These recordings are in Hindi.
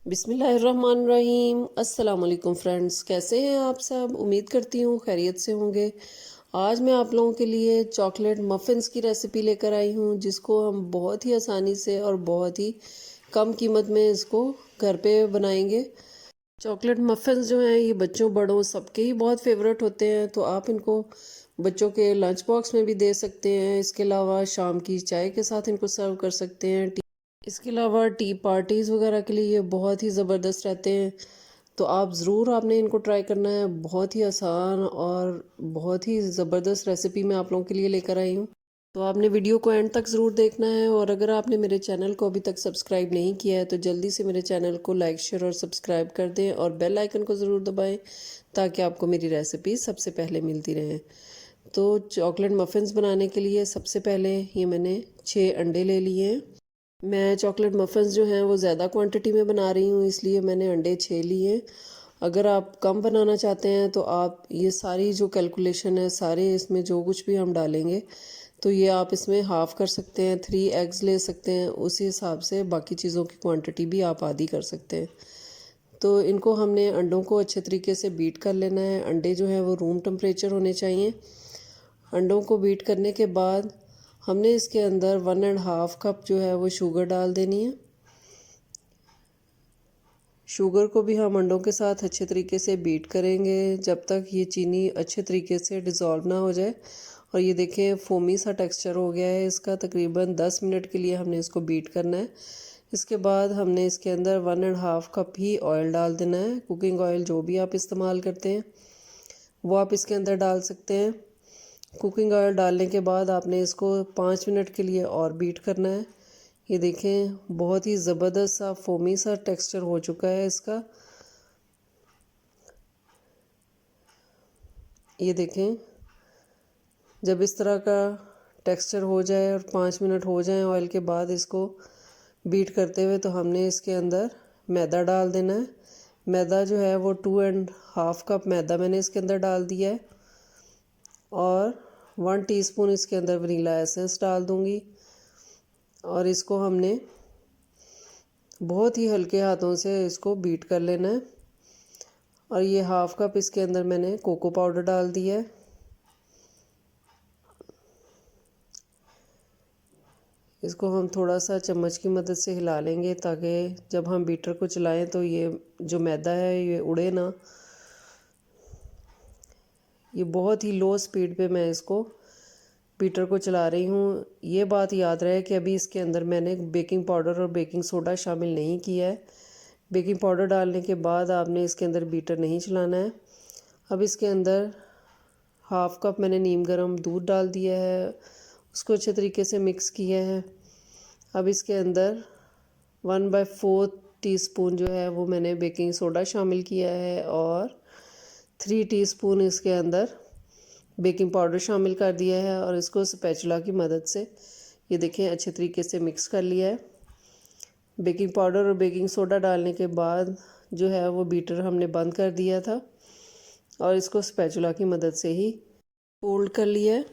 बिस्मिल्लाहिर्रहमानिर्रहीम। अस्सलाम वालेकुम फ्रेंड्स, कैसे हैं आप सब? उम्मीद करती हूँ खैरियत से होंगे। आज मैं आप लोगों के लिए चॉकलेट मफ़िन्स की रेसिपी लेकर आई हूँ, जिसको हम बहुत ही आसानी से और बहुत ही कम कीमत में इसको घर पे बनाएंगे। चॉकलेट मफ़िन्स जो हैं ये बच्चों बड़ों सबके ही बहुत फेवरेट होते हैं, तो आप इनको बच्चों के लंच बॉक्स में भी दे सकते हैं। इसके अलावा शाम की चाय के साथ इनको सर्व कर सकते हैं। इसके अलावा टी पार्टीज़ वगैरह के लिए ये बहुत ही ज़बरदस्त रहते हैं। तो आप ज़रूर आपने इनको ट्राई करना है। बहुत ही आसान और बहुत ही ज़बरदस्त रेसिपी मैं आप लोगों के लिए लेकर आई हूँ। तो आपने वीडियो को एंड तक ज़रूर देखना है, और अगर आपने मेरे चैनल को अभी तक सब्सक्राइब नहीं किया है तो जल्दी से मेरे चैनल को लाइक शेयर और सब्सक्राइब कर दें, और बेल आइकन को ज़रूर दबाएं ताकि आपको मेरी रेसिपी सबसे पहले मिलती रहे। तो चॉकलेट मफ़िन्स बनाने के लिए सबसे पहले ये मैंने 6 अंडे ले लिए हैं। मैं चॉकलेट मफ़िन्स जो हैं वो ज़्यादा क्वांटिटी में बना रही हूँ, इसलिए मैंने अंडे 6 लिए। अगर आप कम बनाना चाहते हैं तो आप ये सारी जो कैलकुलेशन है, सारे इसमें जो कुछ भी हम डालेंगे तो ये आप इसमें हाफ़ कर सकते हैं। 3 एग्स ले सकते हैं, उसी हिसाब से बाकी चीज़ों की क्वांटिटी भी आप आधी कर सकते हैं। तो इनको हमने अंडों को अच्छे तरीके से बीट कर लेना है। अंडे जो हैं वो रूम टेम्परेचर होने चाहिए। अंडों को बीट करने के बाद हमने इसके अंदर 1.5 कप जो है वो शुगर डाल देनी है। शुगर को भी हम अंडों के साथ अच्छे तरीके से बीट करेंगे जब तक ये चीनी अच्छे तरीके से डिज़ोल्व ना हो जाए। और ये देखें फोमी सा टेक्सचर हो गया है इसका। तकरीबन 10 मिनट के लिए हमने इसको बीट करना है। इसके बाद हमने इसके अंदर 1.5 कप ही ऑयल डाल देना है। कुकिंग ऑयल जो भी आप इस्तेमाल करते हैं वो आप इसके अंदर डाल सकते हैं। कुकिंग ऑयल डालने के बाद आपने इसको 5 मिनट के लिए और बीट करना है। ये देखें बहुत ही ज़बरदस्त सा फोमी सा टेक्सचर हो चुका है इसका। ये देखें जब इस तरह का टेक्सचर हो जाए और 5 मिनट हो जाएं ऑयल के बाद इसको बीट करते हुए, तो हमने इसके अंदर मैदा डाल देना है। मैदा जो है वो 2.5 कप मैदा मैंने इसके अंदर डाल दिया है, और 1 टीस्पून इसके अंदर वनीला एसेंस डाल दूंगी। और इसको हमने बहुत ही हल्के हाथों से इसको बीट कर लेना है। और ये 1/2 कप इसके अंदर मैंने कोको पाउडर डाल दिया है। इसको हम थोड़ा सा चम्मच की मदद से हिला लेंगे ताकि जब हम बीटर को चलाएं तो ये जो मैदा है ये उड़े ना। ये बहुत ही लो स्पीड पे मैं इसको बीटर को चला रही हूँ। ये बात याद रहे कि अभी इसके अंदर मैंने बेकिंग पाउडर और बेकिंग सोडा शामिल नहीं किया है। बेकिंग पाउडर डालने के बाद आपने इसके अंदर बीटर नहीं चलाना है। अब इसके अंदर 1/2 कप मैंने नीम गर्म दूध डाल दिया है, उसको अच्छे तरीके से मिक्स किया है। अब इसके अंदर 1/4 टीस्पून जो है वो मैंने बेकिंग सोडा शामिल किया है, और 3 टीस्पून इसके अंदर बेकिंग पाउडर शामिल कर दिया है, और इसको स्पैचुला की मदद से ये देखें अच्छे तरीके से मिक्स कर लिया है। बेकिंग पाउडर और बेकिंग सोडा डालने के बाद जो है वो बीटर हमने बंद कर दिया था, और इसको स्पैचुला की मदद से ही फोल्ड कर लिया है।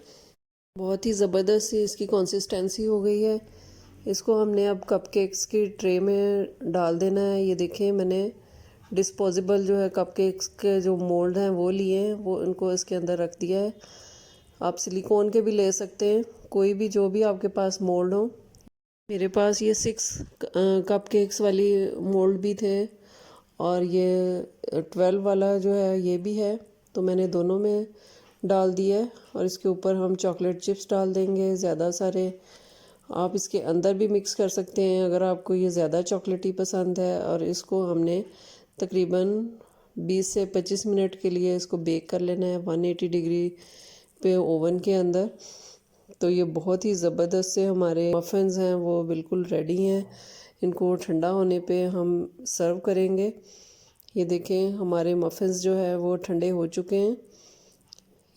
बहुत ही ज़बरदस्त सी इसकी कंसिस्टेंसी हो गई है। इसको हमने अब कपकेक्स की ट्रे में डाल देना है। ये देखें मैंने डिस्पोजेबल जो है कपकेक्स के जो मोल्ड हैं वो लिए हैं, वो इनको इसके अंदर रख दिया है। आप सिलिकॉन के भी ले सकते हैं, कोई भी जो भी आपके पास मोल्ड हो। मेरे पास ये 6 कपकेक्स वाली मोल्ड भी थे, और ये 12 वाला जो है ये भी है, तो मैंने दोनों में डाल दिया है। और इसके ऊपर हम चॉकलेट चिप्स डाल देंगे ज़्यादा सारे। आप इसके अंदर भी मिक्स कर सकते हैं अगर आपको ये ज़्यादा चॉकलेटी पसंद है। और इसको हमने तकरीबन 20 से 25 मिनट के लिए इसको बेक कर लेना है 180 डिग्री पे ओवन के अंदर। तो ये बहुत ही ज़बरदस्त से हमारे मफ़िन्स हैं वो बिल्कुल रेडी हैं। इनको ठंडा होने पे हम सर्व करेंगे। ये देखें हमारे मफ़िन्स जो है वो ठंडे हो चुके हैं।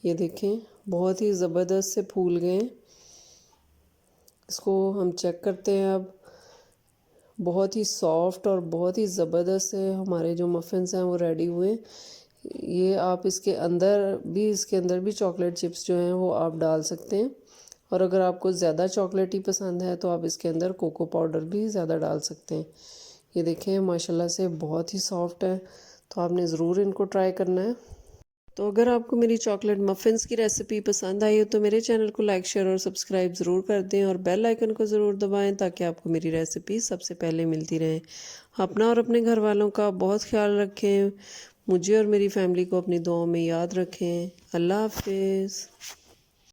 ये देखें बहुत ही ज़बरदस्त से फूल गए। इसको हम चेक करते हैं अब। बहुत ही सॉफ्ट और बहुत ही ज़बरदस्त से हमारे जो मफ़िन्स हैं वो रेडी हुए। ये आप इसके अंदर भी चॉकलेट चिप्स जो हैं वो आप डाल सकते हैं, और अगर आपको ज़्यादा चॉकलेटी पसंद है तो आप इसके अंदर कोको पाउडर भी ज़्यादा डाल सकते हैं। ये देखें माशाल्लाह से बहुत ही सॉफ्ट है, तो आपने ज़रूर इनको ट्राई करना है। तो अगर आपको मेरी चॉकलेट मफ़िन्स की रेसिपी पसंद आई हो तो मेरे चैनल को लाइक शेयर और सब्सक्राइब ज़रूर कर दें और बेल आइकन को ज़रूर दबाएं ताकि आपको मेरी रेसिपी सबसे पहले मिलती रहे। अपना और अपने घर वालों का बहुत ख्याल रखें। मुझे और मेरी फैमिली को अपनी दुआओं में याद रखें। अल्लाह हाफिज़।